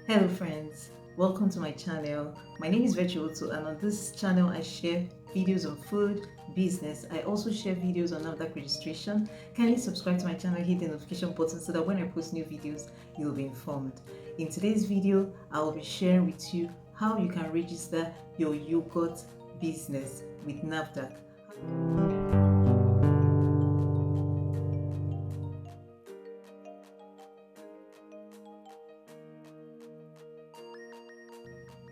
Hello friends, welcome to my channel. My name is Virtuoso, and on this channel I share videos on food, business. I also share videos on NAFDAC registration. Kindly subscribe to my channel, hit the notification button so that when I post new videos, you'll be informed. In today's video, I will be sharing with you how you can register your yogurt business with NAFDAC.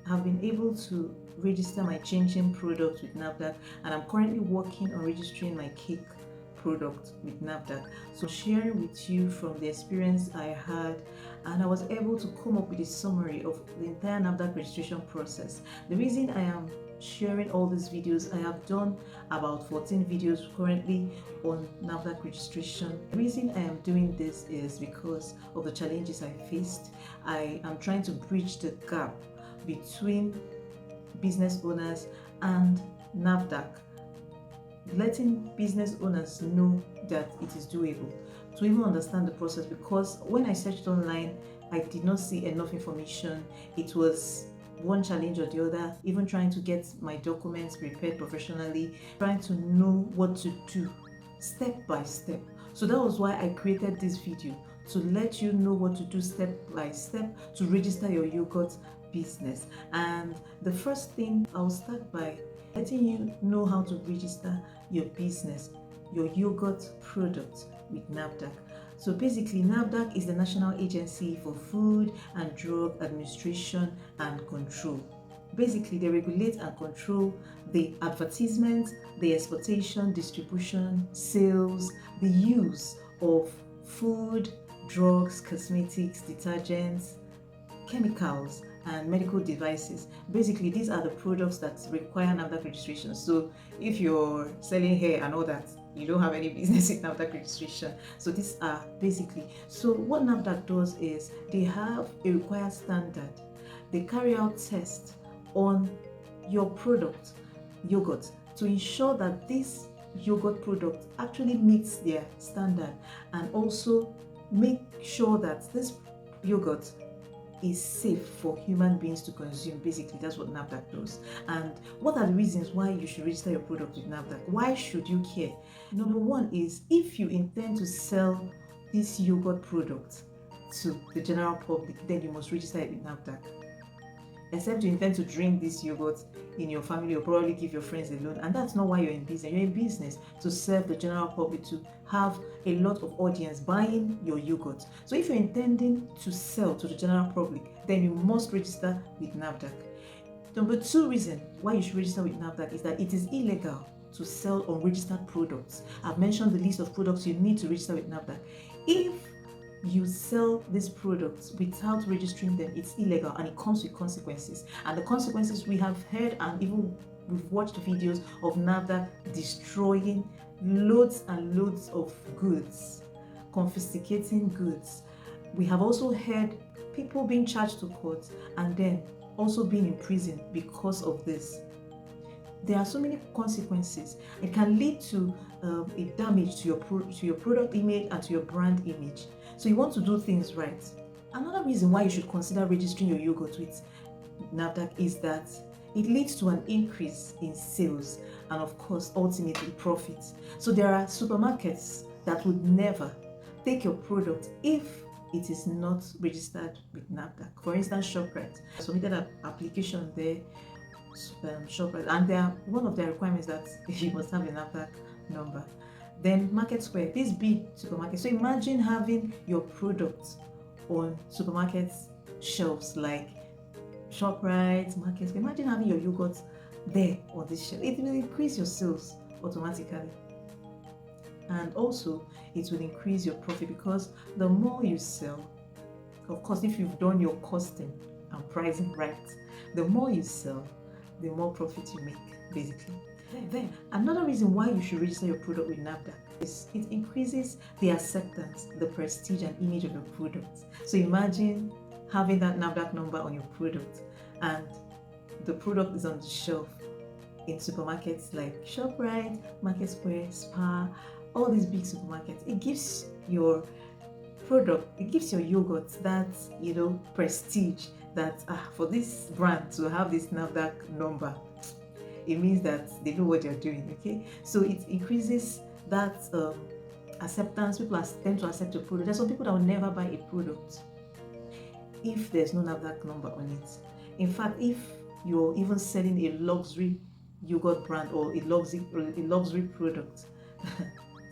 I've been able to register my changing product with NAFDAC, and I'm currently working on registering my cake product with NAFDAC. So sharing with you from the experience I had, and I was able to come up with a summary of the entire NAFDAC registration process. The reason I am sharing all these videos, I have done about 14 videos currently on NAFDAC registration. The reason I am doing this is because of the challenges I faced. I am trying to bridge the gap between business owners and NAFDAC, letting business owners know that it is doable, to even understand the process, because when I searched online, I did not see enough information. It was one challenge or the other, even trying to get my documents prepared professionally, trying to know what to do step by step. So that was why I created this video, to let you know what to do step by step to register your yogurt business. And the first thing, I'll start by letting you know how to register your business, your yogurt product with NAFDAC. So basically, NAFDAC is the National Agency for Food and Drug Administration and Control. Basically, they regulate and control the advertisement, the exportation, distribution, sales, the use of food, drugs, cosmetics, detergents, chemicals, and medical devices. Basically, these are the products that require NAFDAC registration. So if you're selling hair and all that, you don't have any business in NAFDAC registration. So these are basically, so what NAFDAC does is they have a required standard. They carry out tests on your product, yogurt, to ensure that this yogurt product actually meets their standard, and also make sure that this yogurt is safe for human beings to consume. Basically, that's what NAFDAC does. And what are the reasons why you should register your product with NAFDAC? Why should you care? Number one is, if you intend to sell this yogurt product to the general public, then you must register it with NAFDAC. Except you intend to drink this yogurt in your family or probably give your friends alone, and that's not why you're in business. You're in business to serve the general public, to have a lot of audience buying your yogurt. So if you're intending to sell to the general public, then you must register with NAFDAC. Number two reason why you should register with NAFDAC is that it is illegal to sell unregistered products. I've mentioned the list of products you need to register with NAFDAC. If you sell these products without registering them, it's illegal, and it comes with consequences. And the consequences, we have heard, and even we've watched videos of NAFDAC destroying loads and loads of goods, confiscating goods. We have also heard people being charged to court and then also being in prison because of this. There are so many consequences. It can lead to a damage to your product image and to your brand image. So you want to do things right. Another reason why you should consider registering your yogurt with NAFDAC is that it leads to an increase in sales and, of course, ultimately profits. So there are supermarkets that would never take your product if it is not registered with NAFDAC. For instance, ShopRite. I submitted an application there, ShopRite, and one of their requirements that you must have a NAFDAC number. Then Market Square, this big supermarket. So imagine having your products on supermarkets shelves like ShopRite, Market Square. Imagine having your yogurt there on this shelf. It will increase your sales automatically. And also, it will increase your profit, because the more you sell, of course, if you've done your costing and pricing right, the more you sell, the more profit you make, basically. Then another reason why you should register your product with NAFDAC is it increases the acceptance, the prestige and image of your product. So imagine having that NAFDAC number on your product, and the product is on the shelf in supermarkets like ShopRite, Market Square, Spar, all these big supermarkets. It gives your product, it gives your yogurt that, prestige, that for this brand to have this NAFDAC number, it means that they know what they're doing. Okay, so it increases that acceptance. People tend to accept your product. There's some people that will never buy a product if there's no NAFDAC number on it. In fact, if you're even selling a luxury yogurt brand or a luxury product,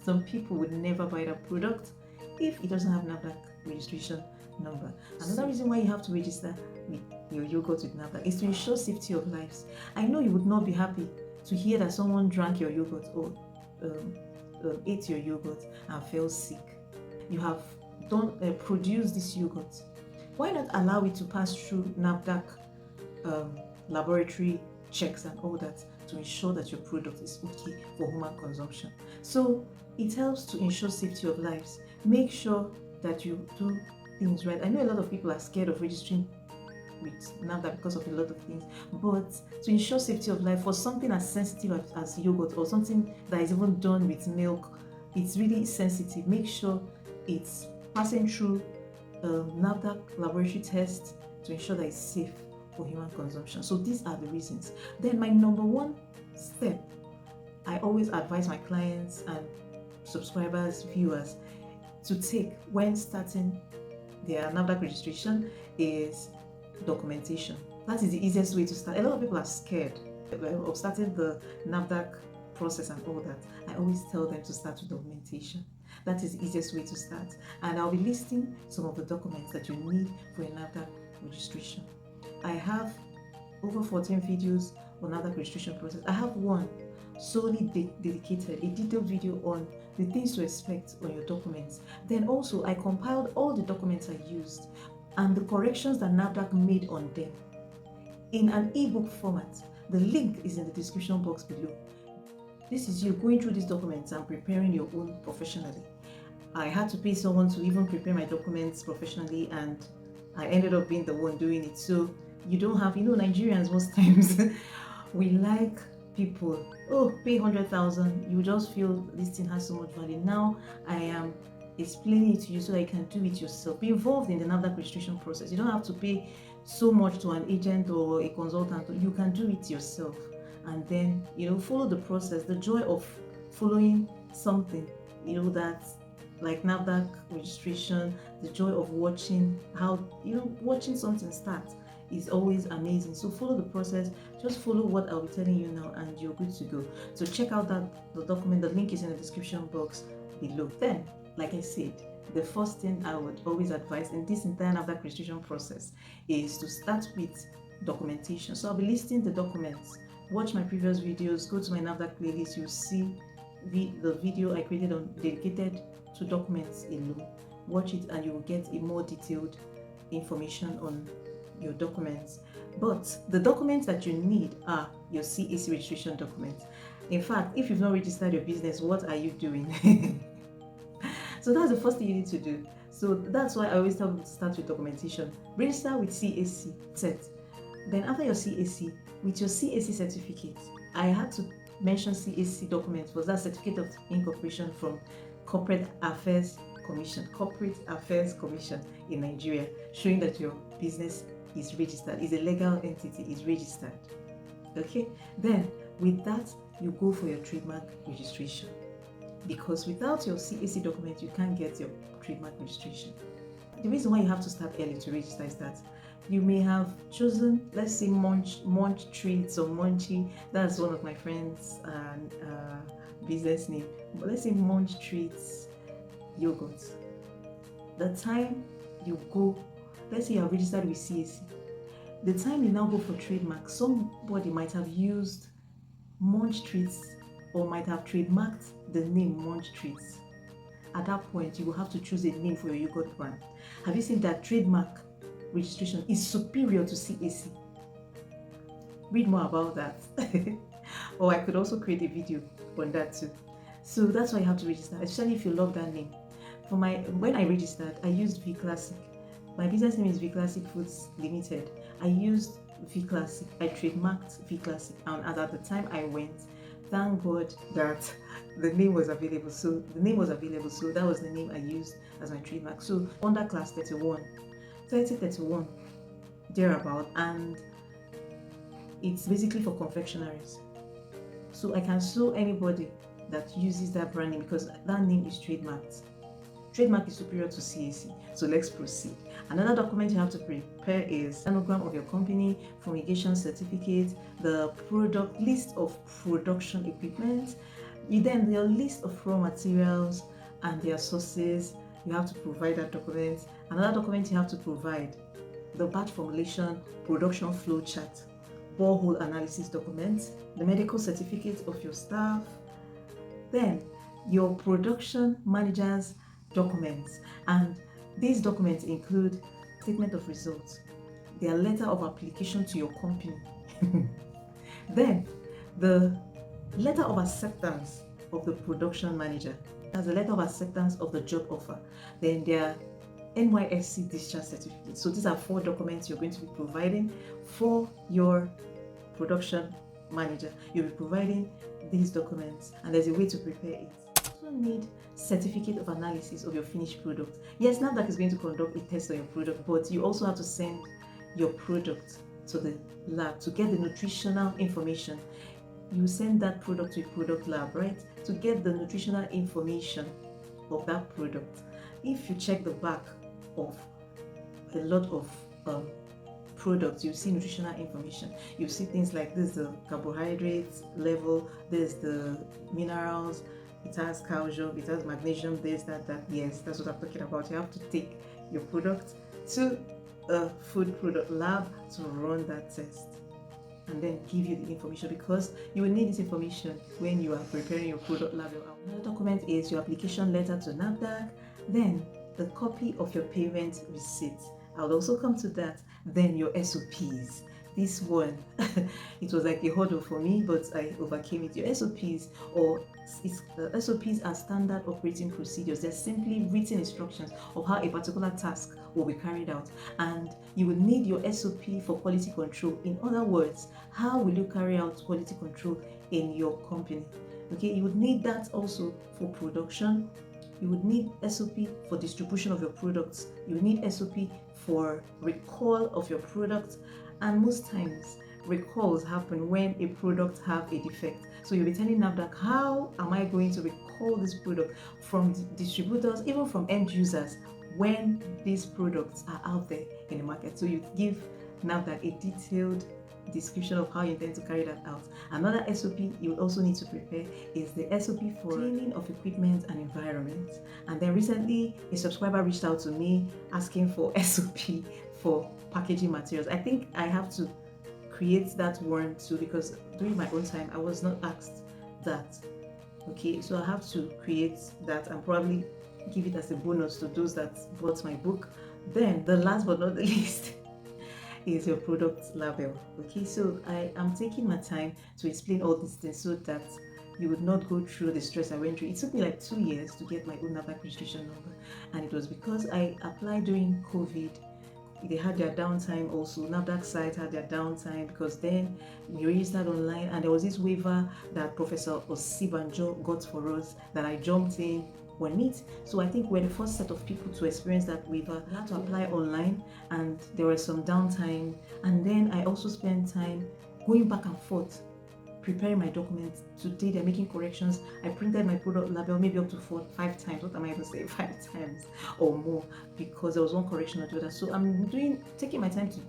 some people would never buy that product if it doesn't have NAFDAC registration number. Another reason why you have to register with your yogurt with NAFDAC is to ensure safety of lives. I know you would not be happy to hear that someone drank your yogurt or ate your yogurt and fell sick. You have produced this yogurt. Why not allow it to pass through NAFDAC laboratory checks and all that to ensure that your product is okay for human consumption? So it helps to ensure safety of lives. Make sure that you do things right. I know a lot of people are scared of registering with NAFDAC because of a lot of things, but to ensure safety of life for something as sensitive as yogurt or something that is even done with milk, it's really sensitive. Make sure it's passing through NAFDAC laboratory tests to ensure that it's safe for human consumption. So these are the reasons. Then my number one step I always advise my clients and subscribers, viewers to take when starting their NAFDAC registration is documentation. That is the easiest way to start. A lot of people are scared of starting the NAFDAC process and all that. I always tell them to start with documentation. That is the easiest way to start. And I'll be listing some of the documents that you need for a NAFDAC registration. I have over 14 videos on NAFDAC registration process. I have one solely dedicated, a detailed video on the things to expect on your documents. Then also I compiled all the documents I used and the corrections that NAFDAC made on them in an ebook format. The link is in the description box below. This is you going through these documents and preparing your own professionally. I had to pay someone to even prepare my documents professionally, and I ended up being the one doing it. So you don't have, Nigerians most times we like people, pay 100,000, you just feel this thing has so much value. Now I am explaining it to you so that you can do it yourself. Be involved in the NAFDAC registration process. You don't have to pay so much to an agent or a consultant. You can do it yourself, and then follow the process. The joy of following something that's like NAFDAC registration, the joy of watching how watching something start is always amazing. So follow the process, just follow what I'll be telling you now, and you're good to go. So check out the document. The link is in the description box below. Then, like I said, the first thing I would always advise in this entire NAFDAC registration process is to start with documentation. So I'll be listing the documents. Watch my previous videos, go to my NAFDAC playlist, you'll see the video I created on dedicated to documents alone. Watch it and you will get a more detailed information on your documents. But the documents that you need are your CAC registration documents. In fact, if you've not registered your business, what are you doing? So that's the first thing you need to do. So that's why I always tell people to start with documentation. Register with CAC set. Then after your CAC, with your CAC certificate, I had to mention CAC documents was that certificate of incorporation from Corporate Affairs Commission in Nigeria, showing that your business is registered, is a legal entity, is registered. Okay, then with that you go for your trademark registration, because without your CAC document you can't get your trademark registration. The reason why you have to start early to register is that you may have chosen, let's say, Munch Treats or Munchie. That's one of my friends' business name. But let's say Munch Treats yogurt. The time you go, let's say you are registered with CAC. The time you now go for trademark, somebody might have used Munch Treats or might have trademarked the name Munch Treats. At that point, you will have to choose a name for your yogurt brand. Have you seen that trademark registration is superior to CAC? Read more about that. Or I could also create a video on that too. So that's why you have to register, especially if you love that name. When I registered, I used V Classic. My business name is V Classic Foods Limited. I used V Classic. I trademarked V Classic, and at the time I went, thank God that the name was available. So that was the name I used as my trademark. So under class 3031, thereabout, and it's basically for confectionaries. So I can sue anybody that uses that brand name because that name is trademarked. Trademark is superior to CAC. So let's proceed. Another document you have to prepare is planogram of your company, fumigation certificate, the product list of production equipment, then your list of raw materials and their sources. You have to provide that document. Another document you have to provide, the batch formulation, production flow chart, borehole analysis documents, the medical certificate of your staff, then your production manager's documents. And these documents include statement of results, their letter of application to your company, then the letter of acceptance of the production manager, that's the letter of acceptance of the job offer, then their NYSC discharge certificate. So these are 4 documents you're going to be providing for your production manager. You'll be providing these documents, and there's a way to prepare it. You also need certificate of analysis of your finished product. Yes, NAFDAC is going to conduct a test on your product, but you also have to send your product to the lab to get the nutritional information. You send that product to a product lab, right, to get the nutritional information of that product. If you check the back of a lot of products, you see nutritional information. You see things like this, the carbohydrates level, there's the minerals, it has calcium, it has magnesium, this, that. Yes, that's what I'm talking about. You have to take your product to a food product lab to run that test and then give you the information, because you will need this information when you are preparing your product label. Another document is your application letter to NAFDAC, then the copy of your payment receipt. I'll also come to that. Then your SOPs. This one, it was like a hurdle for me, but I overcame it. Your SOPs, SOPs are standard operating procedures. They're simply written instructions of how a particular task will be carried out, and you will need your SOP for quality control. In other words, how will you carry out quality control in your company? Okay, you would need that also for production. You would need SOP for distribution of your products. You would need SOP for recall of your product, and most times recalls happen when a product have a defect. So you'll be telling NAFDAC, how am I going to recall this product from distributors, even from end users, when these products are out there in the market? So you give NAFDAC a detailed description of how you intend to carry that out. Another SOP you would also need to prepare is the SOP for cleaning of equipment and environment. And then recently a subscriber reached out to me asking for SOP for packaging materials. I think I have to create that one too, because during my own time I was not asked that. Okay, so I have to create that and probably give it as a bonus to those that bought my book. Then the last but not the least is your product label. Okay, so I am taking my time to explain all these things so that you would not go through the stress I went through. It took me like 2 years to get my own NAFDAC registration number, and it was because I applied during COVID. They had their downtime also. NAFDAC site had their downtime because then we registered online, and there was this waiver that Professor Osibanjo got for us that I jumped in on it. So I think we're the first set of people to experience that waiver. I had to apply online, and there was some downtime, and then I also spent time going back and forth preparing my documents. Today they're making corrections. I printed my product label maybe up to 4-5 times. What am I even saying? 5 times or more, because there was one correction or the other. So I'm taking my time to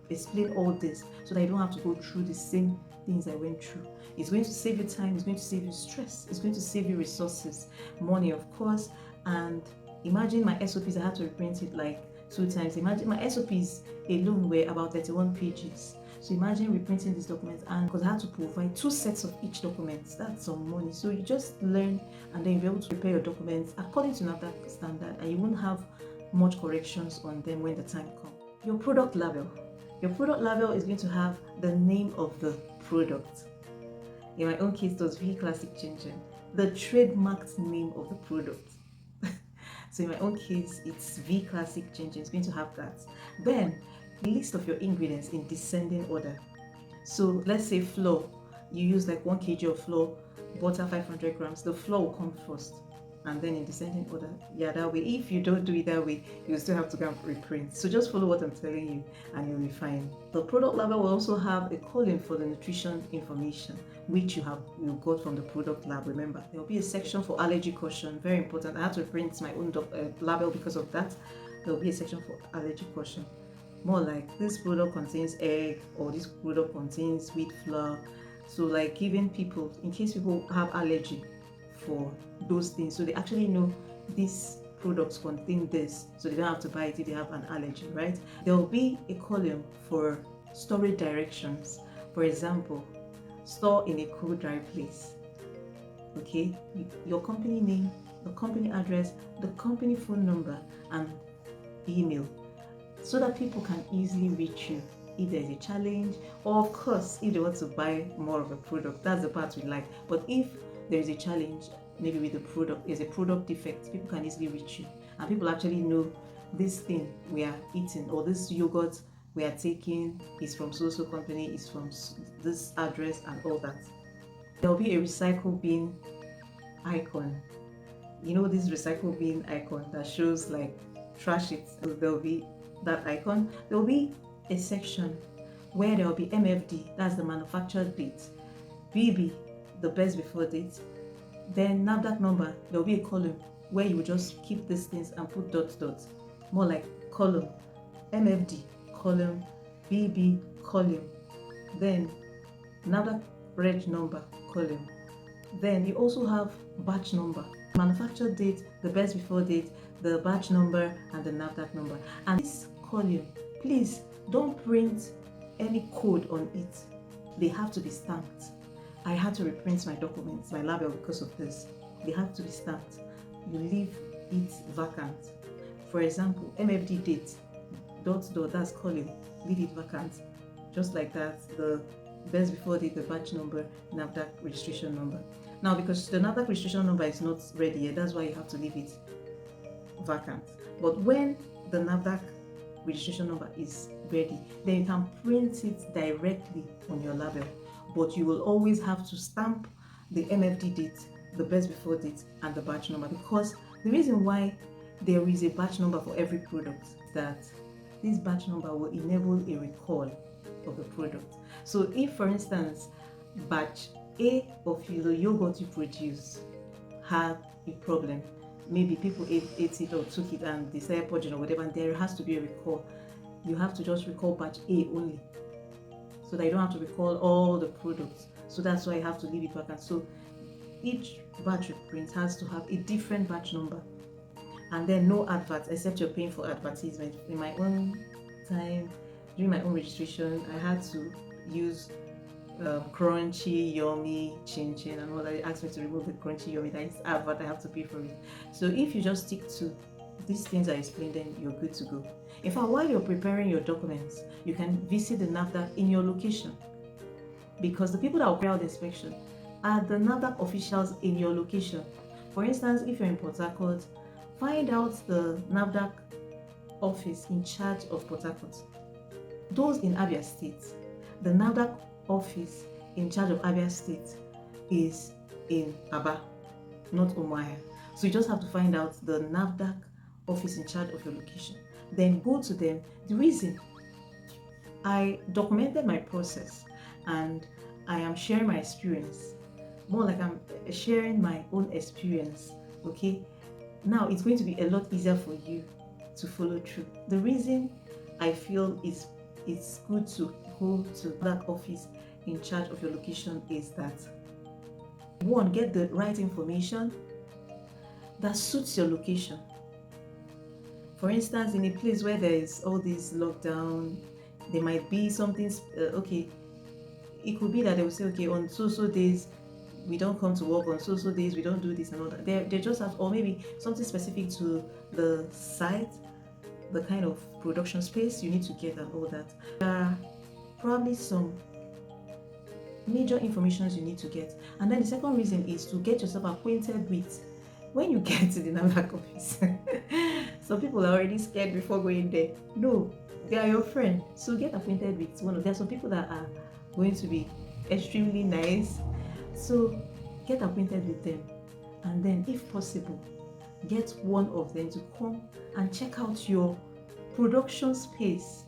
explain all this so that you don't have to go through the same things I went through. It's going to save you time, it's going to save you stress, it's going to save you resources, money of course. And imagine my SOPs, I had to reprint it like 2 times. Imagine my SOPs alone were about 31 pages. So imagine reprinting these documents, and because I had to provide 2 sets of each document, that's some money. So you just learn, and then you'll be able to prepare your documents according to NAFDAC standard, and you won't have much corrections on them when the time comes. Your product label. Your product label is going to have the name of the product. In my own case, it was V Classic Ginger, the trademarked name of the product. So in my own case, it's V Classic Ginger. It's going to have that. Then list of your ingredients in descending order. So let's say flour, you use like 1 kg of flour, butter 500 grams. The flour will come first, and then in descending order. Yeah, that way. If you don't do it that way, you still have to go and reprint. So just follow what I'm telling you and you'll be fine. The product label will also have a column for the nutrition information, which you got from the product lab. Remember, there will be a section for allergy caution. Very important. I had to print my own label because of that. There will be a section for allergy caution. More like this product contains egg, or this product contains wheat flour. So like giving people, in case people have allergy for those things, so they actually know these products contain this, so they don't have to buy it if they have an allergy, right? There will be a column for storage directions. For example, store in a cool, dry place. Okay, your company name, the company address, the company phone number, and email, so that people can easily reach you if there's a challenge, or of course if they want to buy more of a product. That's the part we like. But if there is a challenge, maybe with the product, there's a product defect, people can easily reach you, and people actually know this thing we are eating, or this yogurt we are taking is from so company, is from this address, and all that. There will be a recycle bin icon. You know, this recycle bin icon that shows like trash it. So there will be that icon. There will be a section where there will be MFD, that's the manufacture date, BB, the best before date, then NAFDAC number. There will be a column where you will just keep these things and put dots, more like column, MFD column, BB column, then NAFDAC reg number column. Then you also have batch number, manufacture date, the best before date, the batch number, and the NAFDAC number. And this column, please don't print any code on it. They have to be stamped. I had to reprint my documents, my label, because of this. They have to be stamped. You leave it vacant. For example, MFD date, dot, that's column, leave it vacant. Just like that, the best before date, the batch number, NAFDAC registration number. Now, because the NAFDAC registration number is not ready yet, that's why you have to leave it vacant. But when the NAFDAC registration number is ready, then you can print it directly on your label. But you will always have to stamp the MFD date, the best before date, and the batch number, because the reason why there is a batch number for every product is that this batch number will enable a recall of the product. So if, for instance, batch A of the yogurt you produce had a problem, maybe people ate it or took it and they started purging or whatever, and there has to be a recall, you have to just recall batch A only, so that you don't have to recall all the products. So that's why you have to leave it vacant. So each batch you print has to have a different batch number, and then no adverts except you're paying for advertisement. In my own time, during my own registration, I had to use crunchy, yummy, chin and all that. They asked me to remove the crunchy, yummy, that is advert, I have to pay for it. So if you just stick to these things I explained, then you're good to go. In fact, while you're preparing your documents, you can visit the NAFDAC in your location, because the people that will carry out the inspection are the NAFDAC officials in your location. For instance, if you're in Port Harcourt, find out the NAFDAC office in charge of Port Harcourt. Those in Abia State, the NAFDAC office in charge of Abia State is in Aba, not Umuahia. So you just have to find out the NAFDAC office in charge of your location. Then go to them. The reason I documented my process and I am sharing my experience, more like I'm sharing my own experience, okay? Now it's going to be a lot easier for you to follow through. The reason I feel it's good to go to that office in charge of your location is that, one, get the right information that suits your location. For instance, in a place where there is all this lockdown, there might be something, okay, it could be that they will say, okay, on so days we don't come to work, on so days we don't do this and all that. They just have, or maybe something specific to the site, the kind of production space you need to get and all that. There are probably some major informations you need to get. And then the second reason is to get yourself acquainted with, when you get to the NAFDAC office. Some people are already scared before going there. No, they are your friend. So get acquainted with one of them. There are some people that are going to be extremely nice. So get acquainted with them. And then, if possible, get one of them to come and check out your production space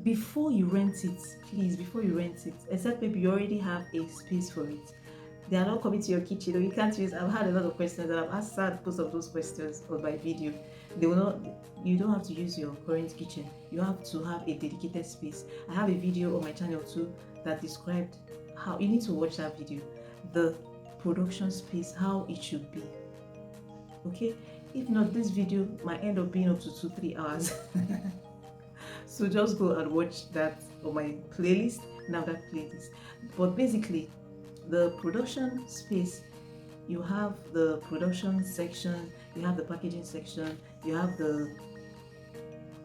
before you rent it. Please, before you rent it, except maybe you already have a space for it. They are not coming to your kitchen, or you can't use. I've had a lot of questions, and I've answered most of those questions on my video. They will not. You don't have to use your current kitchen. You have to have a dedicated space. I have a video on my channel too that described how you need to watch that video. The production space, how it should be. Okay. If not, this video might end up being up to 2-3 hours. So just go and watch that on my playlist, NAFDAC playlist. But basically, the production space, you have the production section, you have the packaging section, you have the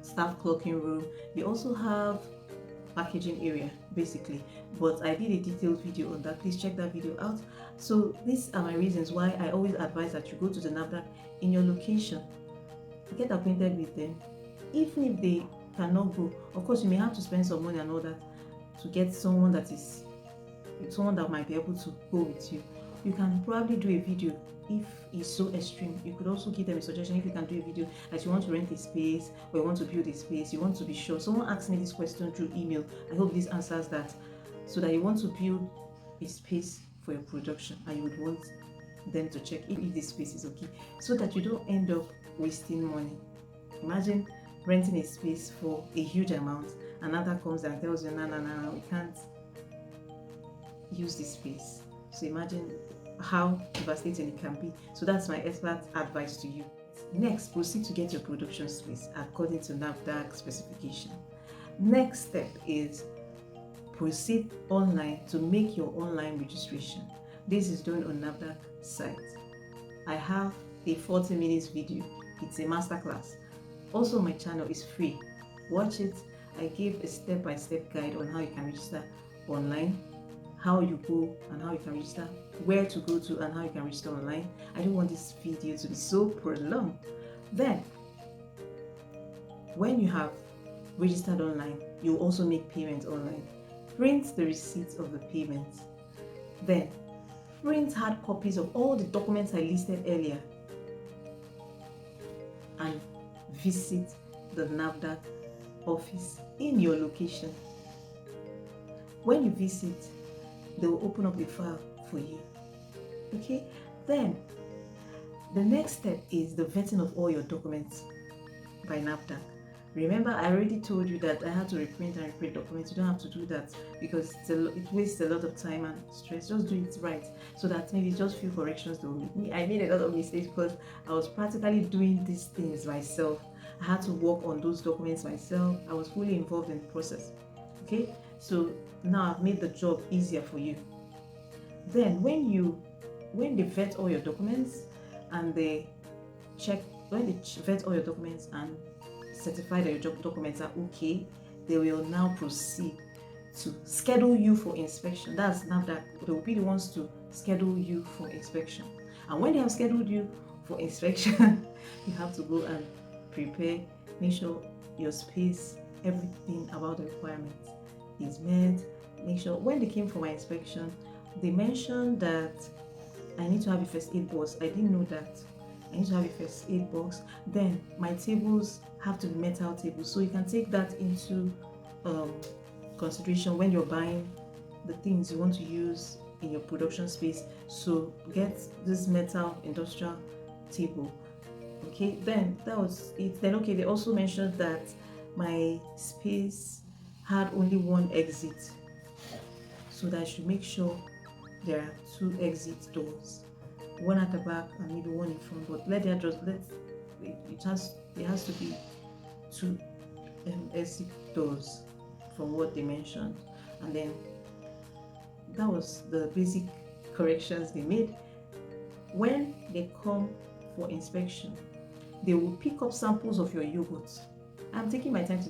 staff clocking room, you also have packaging area basically. But I did a detailed video on that. Please check that video out. So these are my reasons why I always advise that you go to the NAFDAC in your location, get acquainted with them. Even if they cannot go, of course you may have to spend some money and all that to get someone that might be able to go with you. You can probably do a video if it's so extreme. You could also give them a suggestion if you can do a video that you want to rent a space or you want to build a space, you want to be sure. Someone asked me this question through email. I hope this answers that. So that you want to build a space for your production and you would want them to check if this space is okay, so that you don't end up wasting money. Imagine renting a space for a huge amount and NAFDAC comes and tells you, no, we can't use this space. So imagine how devastating it can be. So that's my expert advice to you. Next, proceed to get your production space according to NAFDAC specification. Next step is proceed online to make your online registration. This is done on NAFDAC site. I have a 40 minutes video. It's a masterclass. Also, my channel is free. Watch it. I give a step-by-step guide on how you can register online, how you go and how you can register, where to go to and how you can register online. I don't want this video to be so prolonged. Then, when you have registered online, you also make payment online. Print the receipts of the payment. Then, print hard copies of all the documents I listed earlier and visit the NAFDAC office in your location. When you visit, they will open up a file for you. Okay? Then, the next step is the vetting of all your documents by NAFDAC. Remember, I already told you that I had to reprint and reprint documents. You don't have to do that because it wastes a lot of time and stress. Just do it right so that maybe just few corrections don't make me. I made a lot of mistakes because I was practically doing these things myself. I had to work on those documents myself. I was fully involved in the process. Okay, so now I've made the job easier for you. Then when they vet all your documents and when they vet all your documents and certify that your documents are okay, they will now proceed to schedule you for inspection. That's NAFDAC. They will be the ones to schedule you for inspection. And when they have scheduled you for inspection, you have to go and prepare, make sure your space, everything about the requirements is met. Make sure when they came for my inspection, they mentioned that I need to have a first aid box. I didn't know that. I need to have a first aid box. Then my tables have to be metal tables, so you can take that into consideration when you're buying the things you want to use in your production space. So get this metal industrial table. Okay, then that was it. Then okay, they also mentioned that my space had only one exit, so that I should make sure there are 2 exit doors, one at the back and maybe one in front. But it has to be 2 exit doors from what they mentioned. And then that was the basic corrections they made. When they come for inspection, they will pick up samples of your yogurt. I'm taking my time to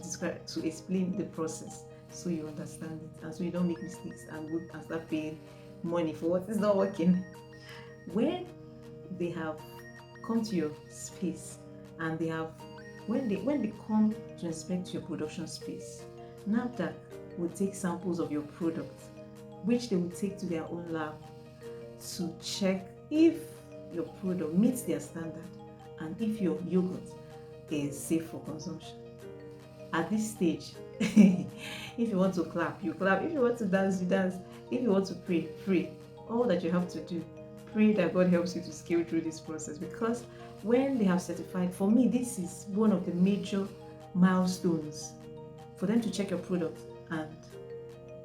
explain the process so you understand it and so you don't make mistakes and start paying money for what is not working. When they have come to your space and when they come to inspect your production space, NAFDAC will take samples of your product, which they will take to their own lab to check if your product meets their standard. and if your yogurt is safe for consumption. At this stage, if you want to clap, you clap. If you want to dance, you dance. If you want to pray, pray. All that you have to do, pray that God helps you to scale through this process, because when they have certified, for me, this is one of the major milestones for them to check your product and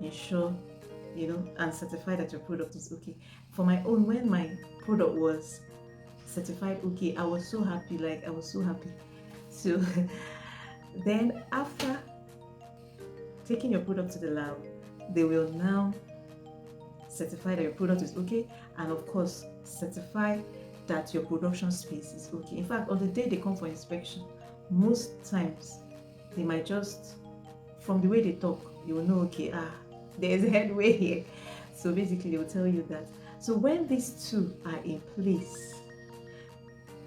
ensure, and certify that your product is okay. For my own, when my product was certified okay, I was so happy. Like, I was so happy. So then after taking your product to the lab, they will now certify that your product is okay, and of course certify that your production space is okay. In fact, on the day they come for inspection, most times they might just, from the way they talk, you will know, okay, there's a headway here. So basically they will tell you that. So when these two are in place,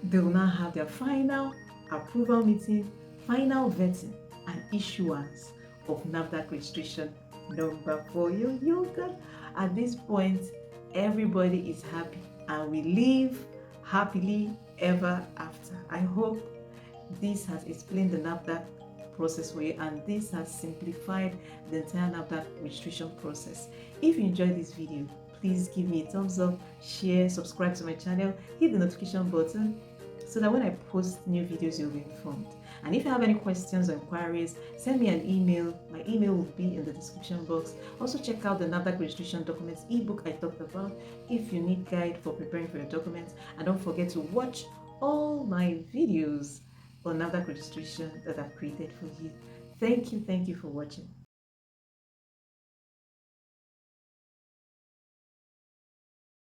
they will now have their final approval meeting, final vetting, and issuance of NAFDAC registration number for your yogurt. At this point, everybody is happy and we live happily ever after. I hope this has explained the NAFDAC process for you, and this has simplified the entire NAFDAC registration process. If you enjoyed this video, please give me a thumbs up, share, subscribe to my channel, hit the notification button so that when I post new videos, you'll be informed. And if you have any questions or inquiries, send me an email. My email will be in the description box. Also, check out the NAFDAC Registration Documents ebook I talked about if you need guide for preparing for your documents. And don't forget to watch all my videos on NAFDAC registration that I've created for you. Thank you for watching.